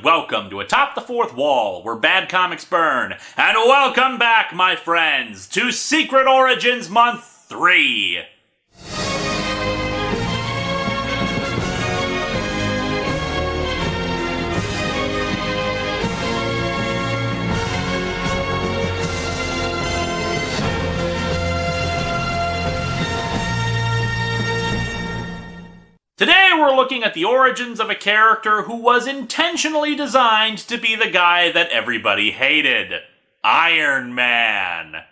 welcome to Atop the Fourth Wall, where bad comics burn. And welcome back, my friends, to Secret Origins Month 3. Today we're looking at the origins of a character who was intentionally designed to be the guy that everybody hated. Iron Man.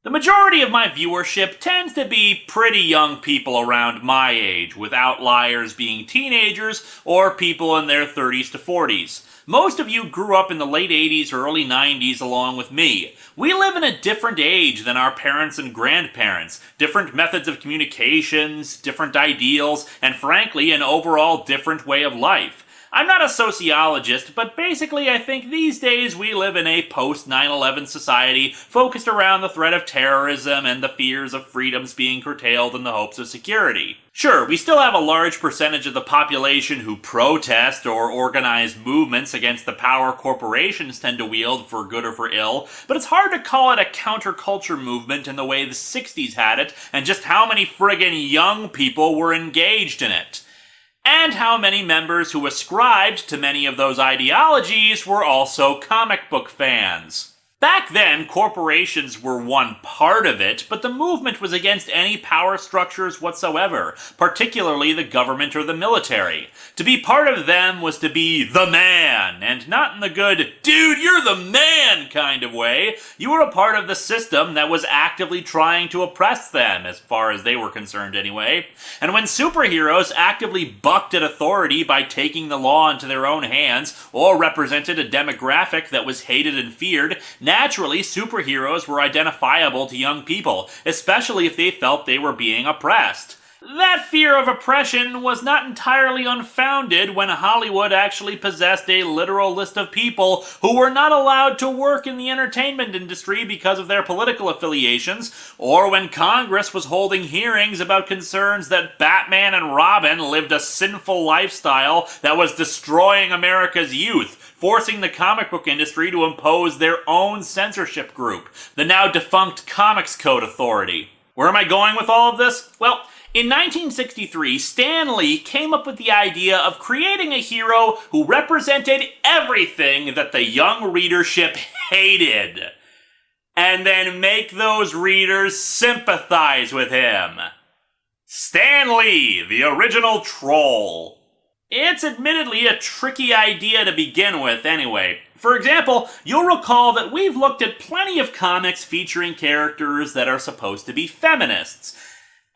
The majority of my viewership tends to be pretty young people around my age, with outliers being teenagers or people in their 30s to 40s. Most of you grew up in the late 80s or early 90s along with me. We live in a different age than our parents and grandparents, different methods of communications, different ideals, and frankly, an overall different way of life. I'm not a sociologist, but basically I think these days we live in a post-9/11 society focused around the threat of terrorism and the fears of freedoms being curtailed in the hopes of security. Sure, we still have a large percentage of the population who protest or organize movements against the power corporations tend to wield for good or for ill, but it's hard to call it a counterculture movement in the way the 60s had it, and just how many friggin' young people were engaged in it. And how many members who ascribed to many of those ideologies were also comic book fans. Back then, corporations were one part of it, but the movement was against any power structures whatsoever, particularly the government or the military. To be part of them was to be the man, and not in the good, dude, you're the man kind of way. You were a part of the system that was actively trying to oppress them, as far as they were concerned anyway. And when superheroes actively bucked at authority by taking the law into their own hands, or represented a demographic that was hated and feared, naturally, superheroes were identifiable to young people, especially if they felt they were being oppressed. That fear of oppression was not entirely unfounded when Hollywood actually possessed a literal list of people who were not allowed to work in the entertainment industry because of their political affiliations, or when Congress was holding hearings about concerns that Batman and Robin lived a sinful lifestyle that was destroying America's youth, forcing the comic book industry to impose their own censorship group, the now defunct Comics Code Authority. Where am I going with all of this? Well, in 1963, Stan Lee came up with the idea of creating a hero who represented everything that the young readership hated, and then make those readers sympathize with him. Stan Lee, the original troll. It's admittedly a tricky idea to begin with anyway. For example, you'll recall that we've looked at plenty of comics featuring characters that are supposed to be feminists,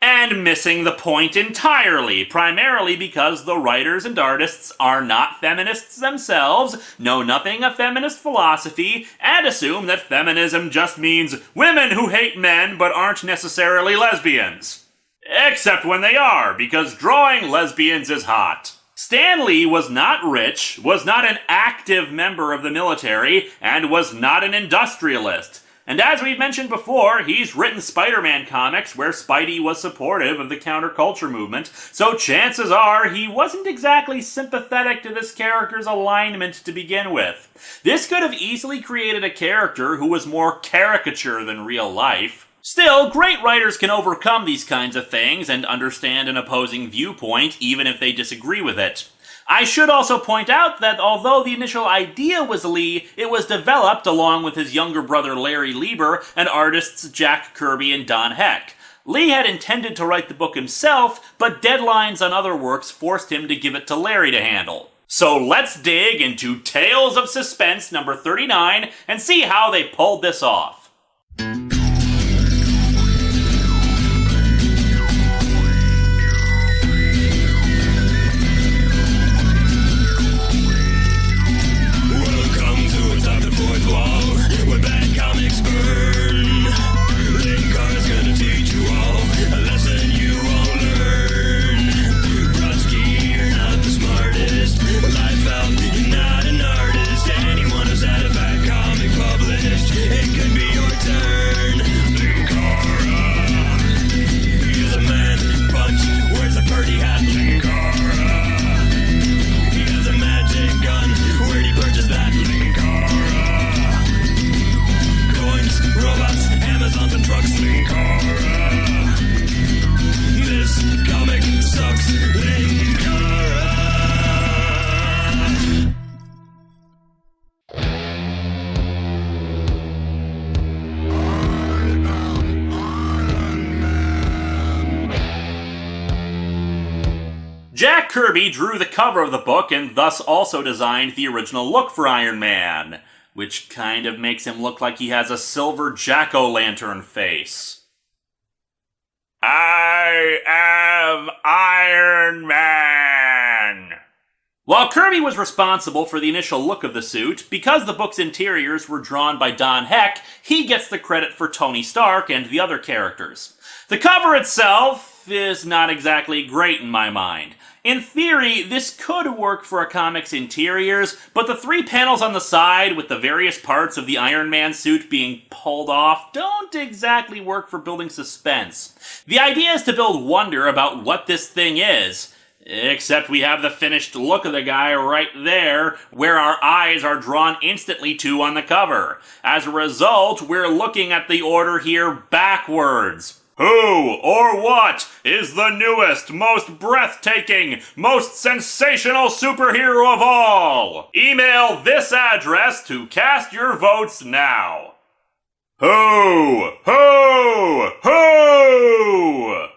and missing the point entirely, primarily because the writers and artists are not feminists themselves, know nothing of feminist philosophy, and assume that feminism just means women who hate men but aren't necessarily lesbians. Except when they are, because drawing lesbians is hot. Stan Lee was not rich, was not an active member of the military, and was not an industrialist. And as we've mentioned before, he's written Spider-Man comics where Spidey was supportive of the counterculture movement, so chances are he wasn't exactly sympathetic to this character's alignment to begin with. This could have easily created a character who was more caricature than real life. Still, great writers can overcome these kinds of things and understand an opposing viewpoint even if they disagree with it. I should also point out that although the initial idea was Lee, it was developed along with his younger brother Larry Lieber and artists Jack Kirby and Don Heck. Lee had intended to write the book himself, but deadlines on other works forced him to give it to Larry to handle. So let's dig into Tales of Suspense number 39 and see how they pulled this off. Linkara's gonna teach you all a lesson you won't learn. Brodsky, you're not the smartest. Life out, you're not an artist. Anyone who's had a bad comic published, it could be your turn. Jack Kirby drew the cover of the book and thus also designed the original look for Iron Man, which kind of makes him look like he has a silver jack-o'-lantern face. I am Iron Man! While Kirby was responsible for the initial look of the suit, because the book's interiors were drawn by Don Heck, he gets the credit for Tony Stark and the other characters. The cover itself is not exactly great in my mind. In theory, this could work for a comic's interiors, but the 3 panels on the side with the various parts of the Iron Man suit being pulled off don't exactly work for building suspense. The idea is to build wonder about what this thing is, except we have the finished look of the guy right there, where our eyes are drawn instantly to on the cover. As a result, we're looking at the order here backwards. Who or what is the newest, most breathtaking, most sensational superhero of all? Email this address to cast your votes now. Who?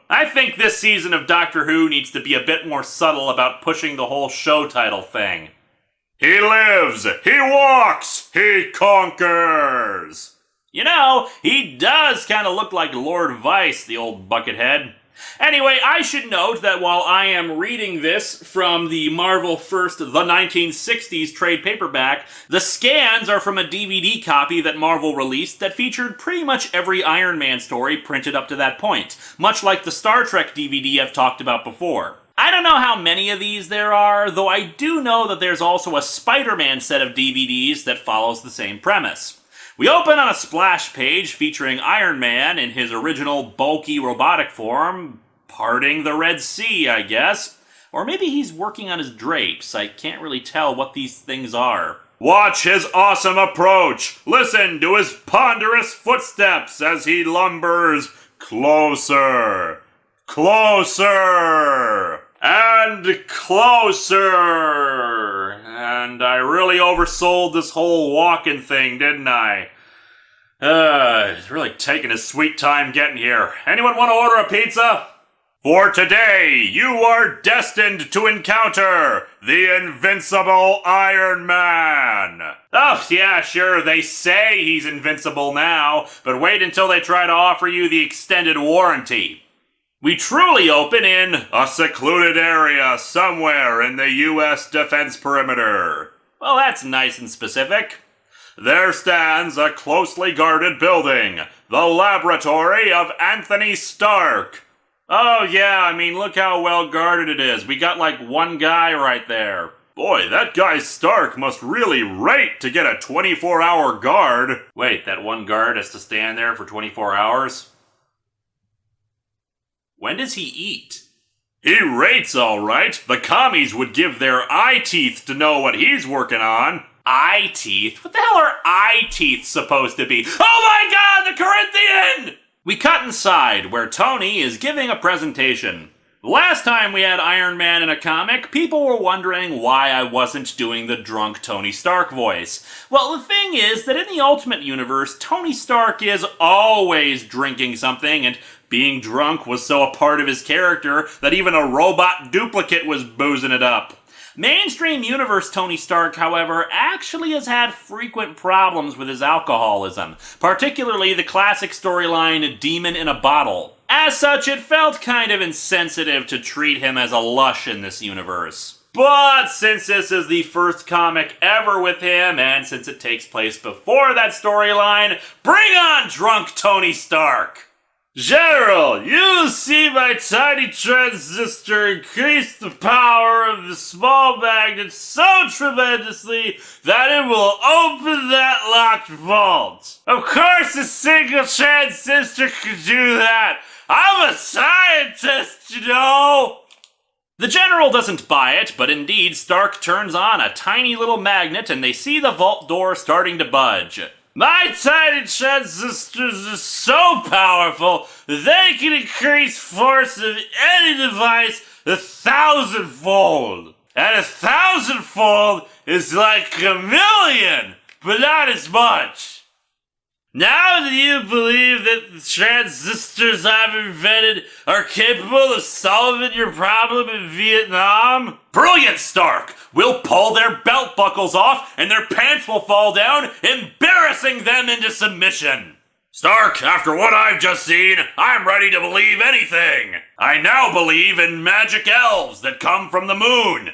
I think this season of Doctor Who needs to be a bit more subtle about pushing the whole show title thing. He lives, he walks, he conquers. You know, he does kind of look like Lord Vice, the old buckethead. Anyway, I should note that while I am reading this from the Marvel First The 1960s trade paperback, the scans are from a DVD copy that Marvel released that featured pretty much every Iron Man story printed up to that point, much like the Star Trek DVD I've talked about before. I don't know how many of these there are, though I do know that there's also a Spider-Man set of DVDs that follows the same premise. We open on a splash page featuring Iron Man in his original bulky robotic form, parting the Red Sea, I guess. Or maybe he's working on his drapes. I can't really tell what these things are. Watch his awesome approach. Listen to his ponderous footsteps as he lumbers closer, closer, and closer. And I really oversold this whole walking thing, didn't I? It's really taking his sweet time getting here. Anyone want to order a pizza? For today, you are destined to encounter the invincible Iron Man. Oh, yeah, sure, they say he's invincible now, but wait until they try to offer you the extended warranty. We truly open in a secluded area somewhere in the U.S. defense perimeter. Well, that's nice and specific. There stands a closely guarded building, the laboratory of Anthony Stark. Oh yeah, I mean, look how well guarded it is. We got like one guy right there. Boy, that guy Stark must really rate to get a 24-hour guard. Wait, that one guard has to stand there for 24 hours? When does he eat? He rates all right. The commies would give their eye teeth to know what he's working on. Eye teeth? What the hell are eye teeth supposed to be? Oh my god, the Corinthian! We cut inside, where Tony is giving a presentation. Last time we had Iron Man in a comic, people were wondering why I wasn't doing the drunk Tony Stark voice. Well, the thing is that in the Ultimate Universe, Tony Stark is always drinking something, and being drunk was so a part of his character that even a robot duplicate was boozing it up. Mainstream universe Tony Stark, however, actually has had frequent problems with his alcoholism, particularly the classic storyline Demon in a Bottle. As such, it felt kind of insensitive to treat him as a lush in this universe. But since this is the first comic ever with him, and since it takes place before that storyline, bring on drunk Tony Stark! General, you see my tiny transistor increase the power of the small magnet so tremendously that it will open that locked vault. Of course a single transistor can do that. I'm a scientist, you know. The General doesn't buy it, but indeed Stark turns on a tiny little magnet and they see the vault door starting to budge. My tiny transistors are so powerful that they can increase force of any device 1,000-fold. And 1,000-fold is like 1,000,000, but not as much. Now do you believe that the transistors I've invented are capable of solving your problem in Vietnam? Brilliant, Stark! We'll pull their belt buckles off and their pants will fall down, embarrassing them into submission. Stark, after what I've just seen, I'm ready to believe anything. I now believe in magic elves that come from the moon.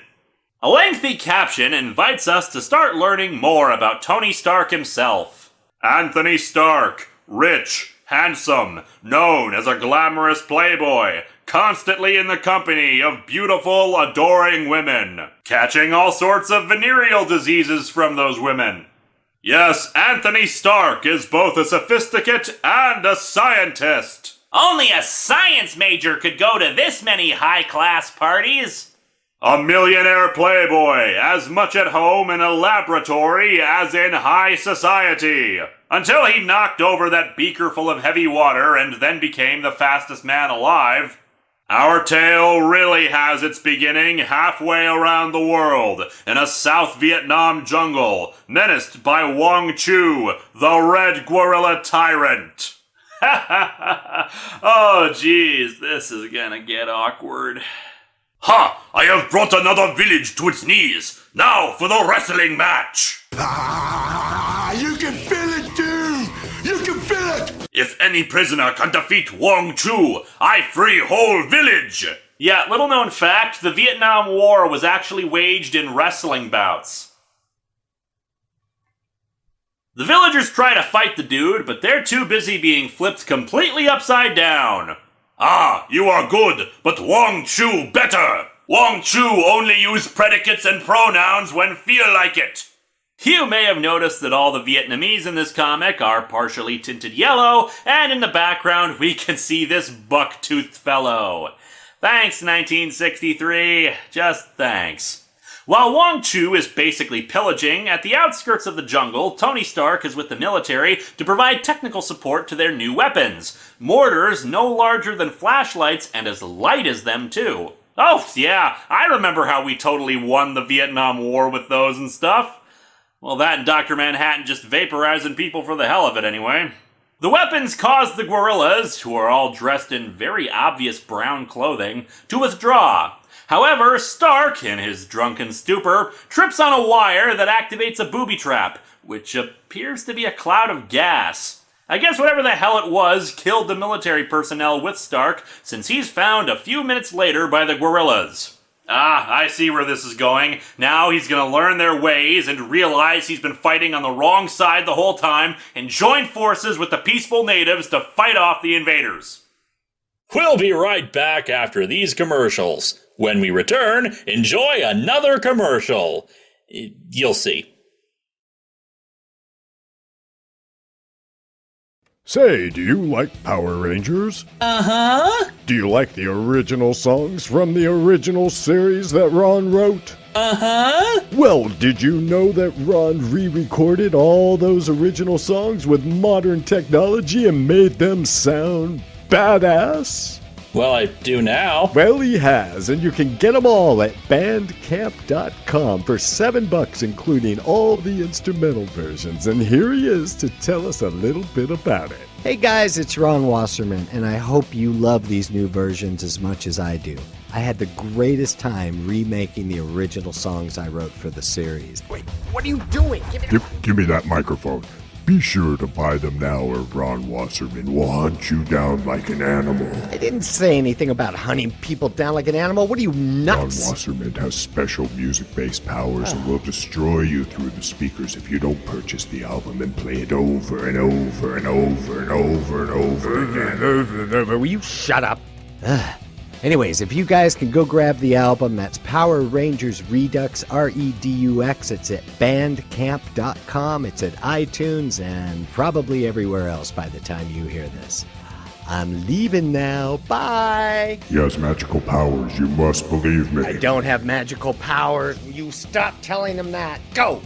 A lengthy caption invites us to start learning more about Tony Stark himself. Anthony Stark, rich, handsome, known as a glamorous playboy, constantly in the company of beautiful, adoring women, catching all sorts of venereal diseases from those women. Yes, Anthony Stark is both a sophisticate and a scientist. Only a science major could go to this many high-class parties. A millionaire playboy, as much at home in a laboratory as in high society. Until he knocked over that beaker full of heavy water and then became the fastest man alive. Our tale really has its beginning halfway around the world, in a South Vietnam jungle, menaced by Wong Chu, the Red Guerrilla Tyrant. Oh, geez, this is gonna get awkward. Ha! I have brought another village to its knees. Now for the wrestling match. You can feel it, dude! You can feel it! If any prisoner can defeat Wong Chu, I free whole village. Yeah, little known fact, the Vietnam War was actually waged in wrestling bouts. The villagers try to fight the dude, but they're too busy being flipped completely upside down. Ah, you are good, but Wong Chu better! Wong Chu only use predicates and pronouns when feel like it. You may have noticed that all the Vietnamese in this comic are partially tinted yellow, and in the background we can see this buck-toothed fellow. Thanks, 1963. Just thanks. While Wong Chu is basically pillaging, at the outskirts of the jungle, Tony Stark is with the military to provide technical support to their new weapons. Mortars no larger than flashlights and as light as them, too. Oh, yeah, I remember how we totally won the Vietnam War with those and stuff. Well, that and Dr. Manhattan just vaporizing people for the hell of it, anyway. The weapons cause the guerrillas, who are all dressed in very obvious brown clothing, to withdraw. However, Stark, in his drunken stupor, trips on a wire that activates a booby trap, which appears to be a cloud of gas. I guess whatever the hell it was killed the military personnel with Stark, since he's found a few minutes later by the guerrillas. Ah, I see where this is going. Now he's gonna learn their ways and realize he's been fighting on the wrong side the whole time and join forces with the peaceful natives to fight off the invaders. We'll be right back after these commercials. When we return, enjoy another commercial. You'll see. Say, do you like Power Rangers? Uh-huh. Do you like the original songs from the original series that Ron wrote? Uh-huh. Well, did you know that Ron re-recorded all those original songs with modern technology and made them sound badass? Well, I do now. Well, he has, and you can get them all at bandcamp.com for $7, including all the instrumental versions. And here he is to tell us a little bit about it. Hey guys, it's Ron Wasserman, and I hope you love these new versions as much as I do. I had the greatest time remaking the original songs I wrote for the series. Wait, what are you doing? Give me that microphone. Be sure to buy them now or Ron Wasserman will hunt you down like an animal. I didn't say anything about hunting people down like an animal. What are you, nuts? Ron Wasserman has special music-based powers and will destroy you through the speakers if you don't purchase the album and play it over and over and over and over and over again. Will you shut up? Anyways, if you guys can go grab the album, that's Power Rangers Redux, R-E-D-U-X. It's at bandcamp.com. It's at iTunes and probably everywhere else by the time you hear this. I'm leaving now. Bye! He has magical powers. You must believe me. I don't have magical powers. Will you stop telling him that? Go!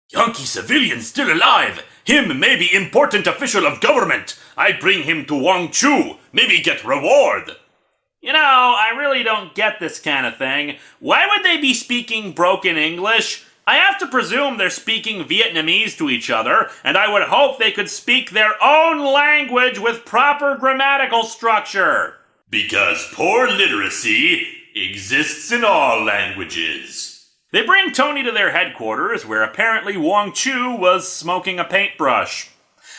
Yankee civilian still alive! Him may be important official of government. I bring him to Wong Chu. Maybe get reward. You know, I really don't get this kind of thing. Why would they be speaking broken English? I have to presume they're speaking Vietnamese to each other, and I would hope they could speak their own language with proper grammatical structure. Because poor literacy exists in all languages. They bring Tony to their headquarters, where apparently Wong Chu was smoking a paintbrush.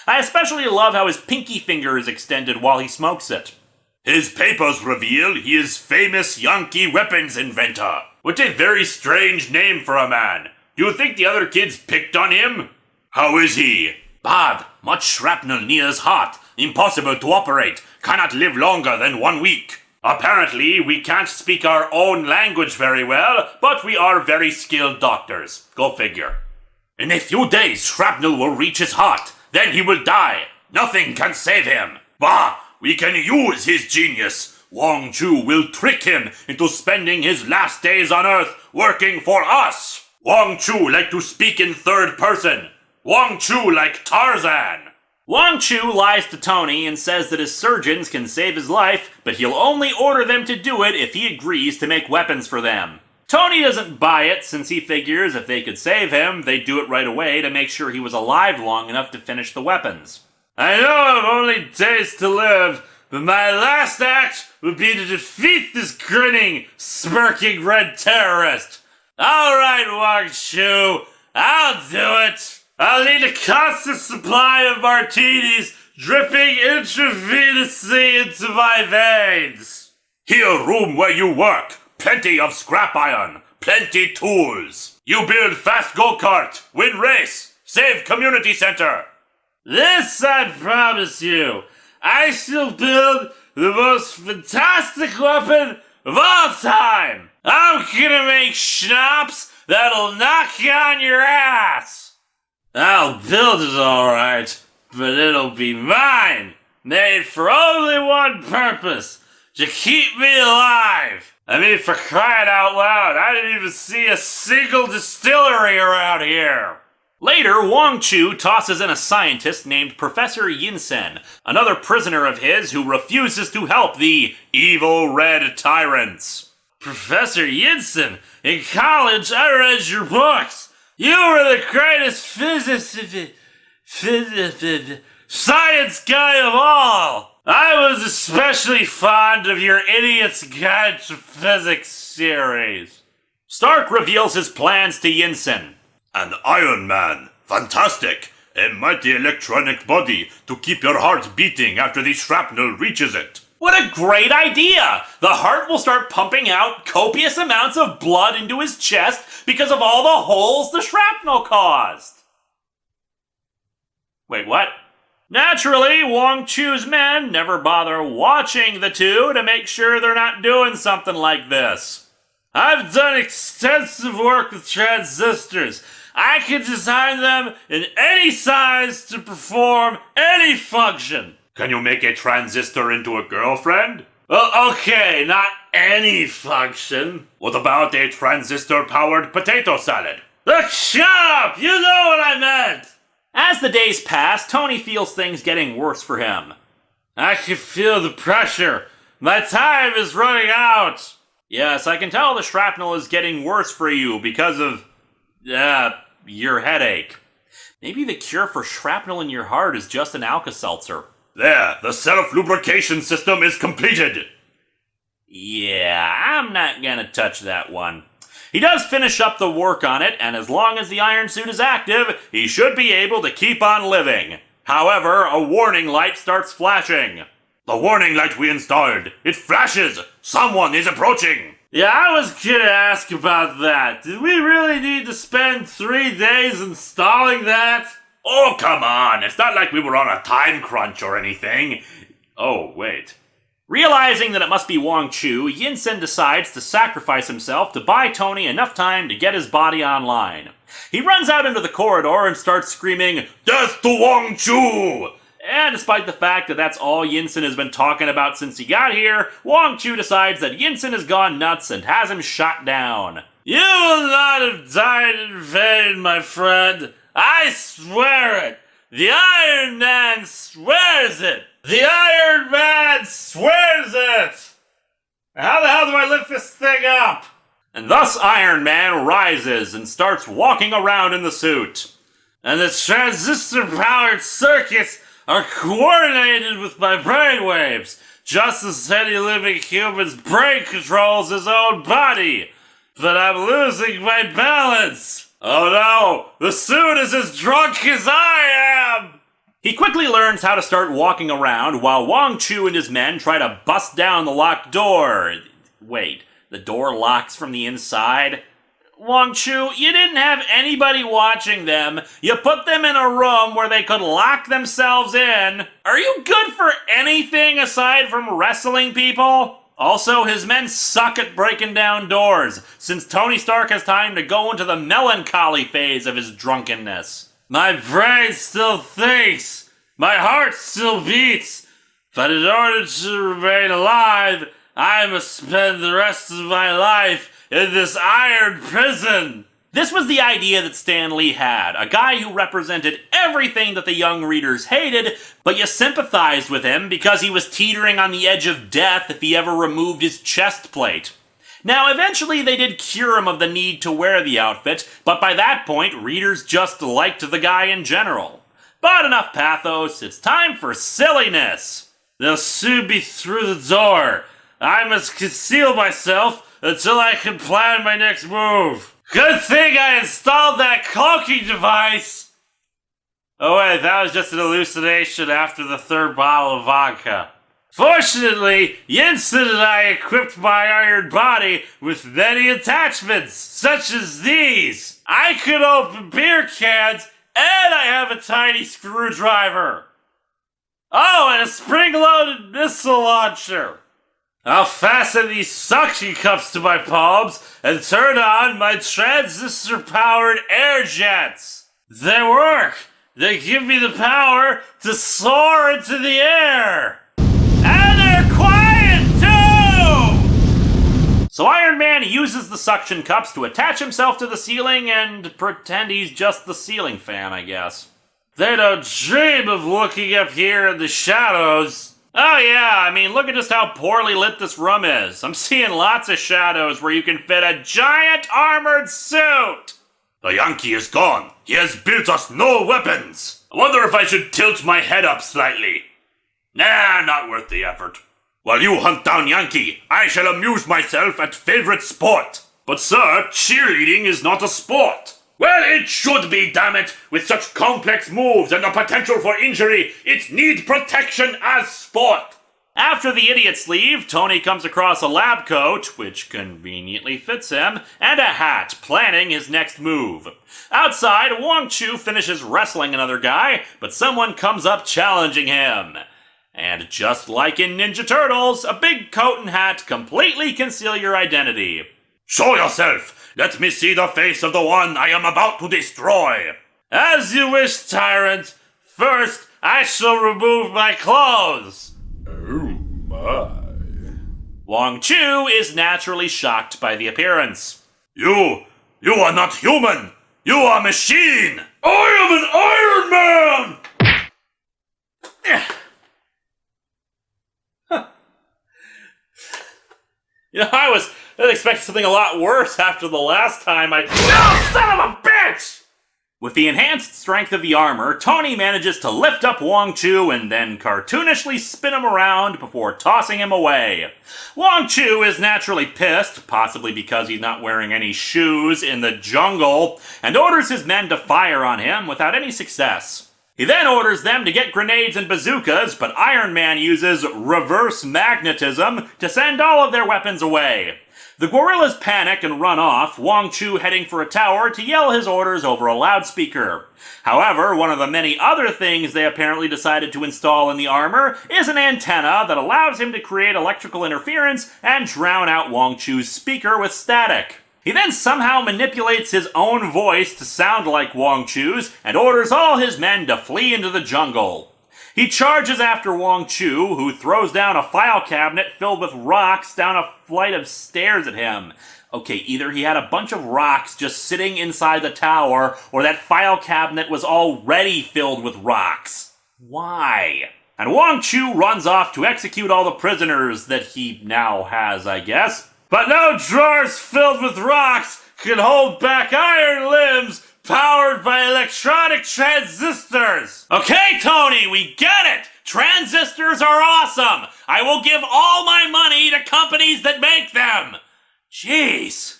I especially love how his pinky finger is extended while he smokes it. His papers reveal he is famous Yankee weapons inventor. What a very strange name for a man. Do you think the other kids picked on him? How is he? Bad. Much shrapnel near his heart. Impossible to operate. Cannot live longer than 1 week. Apparently, we can't speak our own language very well, but we are very skilled doctors. Go figure. In a few days, shrapnel will reach his heart. Then he will die. Nothing can save him. Bah! We can use his genius. Wong Chu will trick him into spending his last days on Earth working for us. Wong Chu like to speak in third person. Wong Chu like Tarzan. Wong Chu lies to Tony and says that his surgeons can save his life, but he'll only order them to do it if he agrees to make weapons for them. Tony doesn't buy it, since he figures if they could save him, they'd do it right away to make sure he was alive long enough to finish the weapons. I know I've only days to live, but my last act would be to defeat this grinning, smirking red terrorist. All right, Wong Chu, I'll do it. I'll need a constant supply of martinis dripping intravenously into my veins. Here, room where you work. Plenty of scrap iron. Plenty tools. You build fast go-kart. Win race. Save community center. This I promise you. I shall build the most fantastic weapon of all time. I'm gonna make schnapps that'll knock you on your ass. I'll build it alright, but it'll be mine. Made for only one purpose. To keep me alive. I mean, for crying out loud, I didn't even see a single distillery around here. Later, Wong Chu tosses in a scientist named Professor Yinsen, another prisoner of his who refuses to help the evil red tyrants. Professor Yinsen, in college I read your books. You were the greatest science guy of all. I was especially fond of your Idiot's Guide to Physics series. Stark reveals his plans to Yinsen. An Iron Man. Fantastic. A mighty electronic body to keep your heart beating after the shrapnel reaches it. What a great idea! The heart will start pumping out copious amounts of blood into his chest because of all the holes the shrapnel caused. Wait, what? Naturally, Wong Chu's men never bother watching the two to make sure they're not doing something like this. I've done extensive work with transistors. I can design them in any size to perform any function. Can you make a transistor into a girlfriend? Okay, not any function. What about a transistor-powered potato salad? Look, shut up! You know what I meant! As the days pass, Tony feels things getting worse for him. I can feel the pressure. My time is running out. Yes, I can tell the shrapnel is getting worse for you because of, your headache. Maybe the cure for shrapnel in your heart is just an Alka-Seltzer. There, the self-lubrication system is completed. Yeah, I'm not gonna touch that one. He does finish up the work on it, and as long as the iron suit is active, he should be able to keep on living. However, a warning light starts flashing. The warning light we installed. It flashes. Someone is approaching. Yeah, I was gonna ask about that. Did we really need to spend 3 days installing that? Oh, come on. It's not like we were on a time crunch or anything. Oh, wait. Realizing that it must be Wong Chu, Yinsen decides to sacrifice himself to buy Tony enough time to get his body online. He runs out into the corridor and starts screaming, "Death to Wong Chu!" And despite the fact that that's all Yinsen has been talking about since he got here, Wong Chu decides that Yinsen has gone nuts and has him shot down. You will not have died in vain, my friend. I swear it. The Iron Man swears it. The Iron Man swears it. How the hell do I lift this thing up? And thus Iron Man rises and starts walking around in the suit. And the transistor-powered circuits are coordinated with my brainwaves, just as any living human's brain controls his own body. But I'm losing my balance. Oh no, the suit is as drunk as I am! He quickly learns how to start walking around while Wong Chu and his men try to bust down the locked door. Wait, the door locks from the inside? Wong Chu, you didn't have anybody watching them. You put them in a room where they could lock themselves in. Are you good for anything aside from wrestling people? Also, his men suck at breaking down doors, since Tony Stark has time to go into the melancholy phase of his drunkenness. My brain still thinks, my heart still beats, but in order to remain alive, I must spend the rest of my life in this iron prison. This was the idea that Stan Lee had, a guy who represented everything that the young readers hated, but you sympathized with him because he was teetering on the edge of death if he ever removed his chest plate. Now, eventually they did cure him of the need to wear the outfit, but by that point, readers just liked the guy in general. But enough pathos, it's time for silliness. They'll soon be through the door. I must conceal myself until I can plan my next move. Good thing I installed that cloaking device! Oh wait, that was just an hallucination after the third bottle of vodka. Fortunately, Yinsen and I equipped my iron body with many attachments, such as these. I could open beer cans, and I have a tiny screwdriver. Oh, and a spring-loaded missile launcher. I'll fasten these suction cups to my palms and turn on my transistor-powered air jets. They work. They give me the power to soar into the air. And they're quiet, too! So Iron Man uses the suction cups to attach himself to the ceiling and pretend he's just the ceiling fan, I guess. They don't dream of looking up here in the shadows. Oh yeah, I mean, look at just how poorly lit this room is. I'm seeing lots of shadows where you can fit a giant armored suit. The Yankee is gone. He has built us no weapons. I wonder if I should tilt my head up slightly. Nah, not worth the effort. While you hunt down Yankee, I shall amuse myself at favorite sport. But sir, cheerleading is not a sport. Well, it should be, damn it! With such complex moves and the potential for injury, it needs protection as sport! After the idiots leave, Tony comes across a lab coat, which conveniently fits him, and a hat, planning his next move. Outside, Wong Chu finishes wrestling another guy, but someone comes up challenging him. And just like in Ninja Turtles, a big coat and hat completely conceal your identity. Show yourself! Let me see the face of the one I am about to destroy. As you wish, tyrant. First, I shall remove my clothes. Oh my. Wong Chu is naturally shocked by the appearance. You are not human. You are machine. I am an Iron Man. You know, I was expecting something a lot worse after the last time I... No, son of a bitch! With the enhanced strength of the armor, Tony manages to lift up Wong Chu and then cartoonishly spin him around before tossing him away. Wong Chu is naturally pissed, possibly because he's not wearing any shoes in the jungle, and orders his men to fire on him without any success. He then orders them to get grenades and bazookas, but Iron Man uses reverse magnetism to send all of their weapons away. The guerrillas panic and run off, Wong Chu heading for a tower to yell his orders over a loudspeaker. However, one of the many other things they apparently decided to install in the armor is an antenna that allows him to create electrical interference and drown out Wong Chu's speaker with static. He then somehow manipulates his own voice to sound like Wong Chu's and orders all his men to flee into the jungle. He charges after Wong Chu, who throws down a file cabinet filled with rocks down a flight of stairs at him. Okay, either he had a bunch of rocks just sitting inside the tower, or that file cabinet was already filled with rocks. Why? And Wong Chu runs off to execute all the prisoners that he now has, I guess. but no drawers filled with rocks can hold back iron limbs powered by electronic transistors. Okay, Tony, we get it. Transistors are awesome. I will give all my money to companies that make them. Jeez.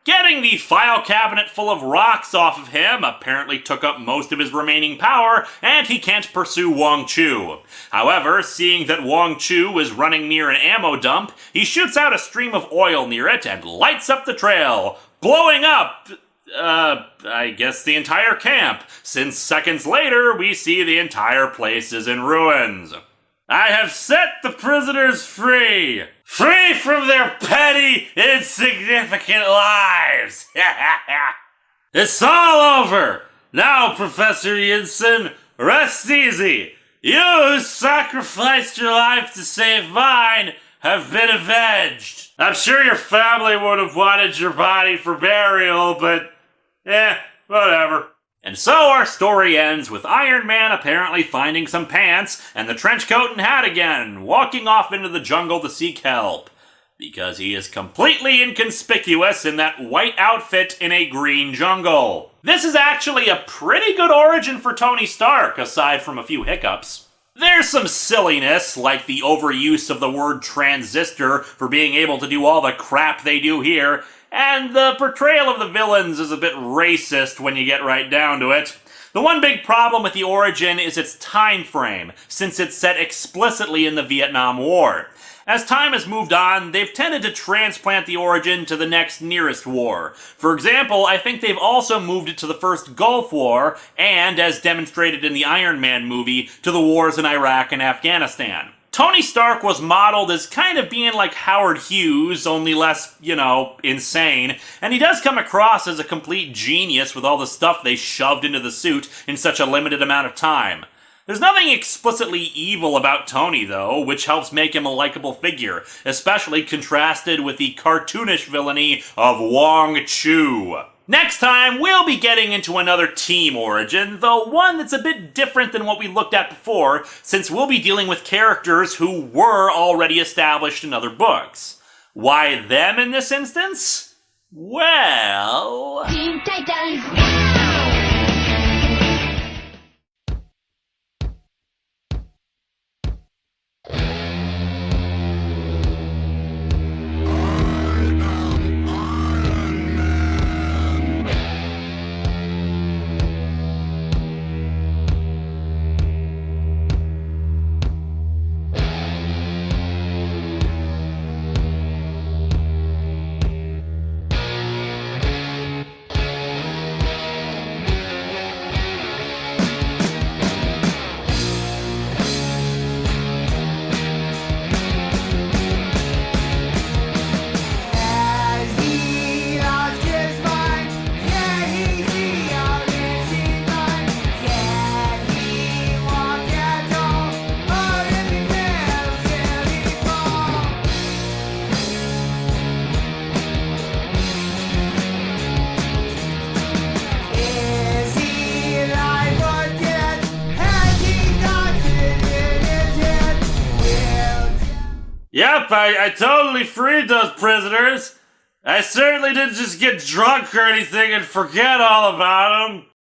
Getting the file cabinet full of rocks off of him apparently took up most of his remaining power, and he can't pursue Wong Chu. However, seeing that Wong Chu is running near an ammo dump, he shoots out a stream of oil near it and lights up the trail, blowing up, I guess the entire camp, since seconds later we see the entire place is in ruins. I have set the prisoners free. Free from their petty, insignificant lives. It's all over. Now, Professor Yinsen, rest easy. You who sacrificed your life to save mine have been avenged. I'm sure your family would have wanted your body for burial, but whatever. And so our story ends with Iron Man apparently finding some pants and the trench coat and hat again, walking off into the jungle to seek help. Because he is completely inconspicuous in that white outfit in a green jungle. This is actually a pretty good origin for Tony Stark, aside from a few hiccups. There's some silliness, like the overuse of the word transistor for being able to do all the crap they do here, and the portrayal of the villains is a bit racist when you get right down to it. The one big problem with the origin is its time frame, since it's set explicitly in the Vietnam War. As time has moved on, they've tended to transplant the origin to the next nearest war. For example, I think they've also moved it to the first Gulf War, and, as demonstrated in the Iron Man movie, to the wars in Iraq and Afghanistan. Tony Stark was modeled as kind of being like Howard Hughes, only less, insane, and he does come across as a complete genius with all the stuff they shoved into the suit in such a limited amount of time. There's nothing explicitly evil about Tony, though, which helps make him a likable figure, especially contrasted with the cartoonish villainy of Wong Chu. Next time, we'll be getting into another team origin, though one that's a bit different than what we looked at before, since we'll be dealing with characters who were already established in other books. Why them in this instance? Well... Teen Titans! Yep, I totally freed those prisoners. I certainly didn't just get drunk or anything and forget all about them.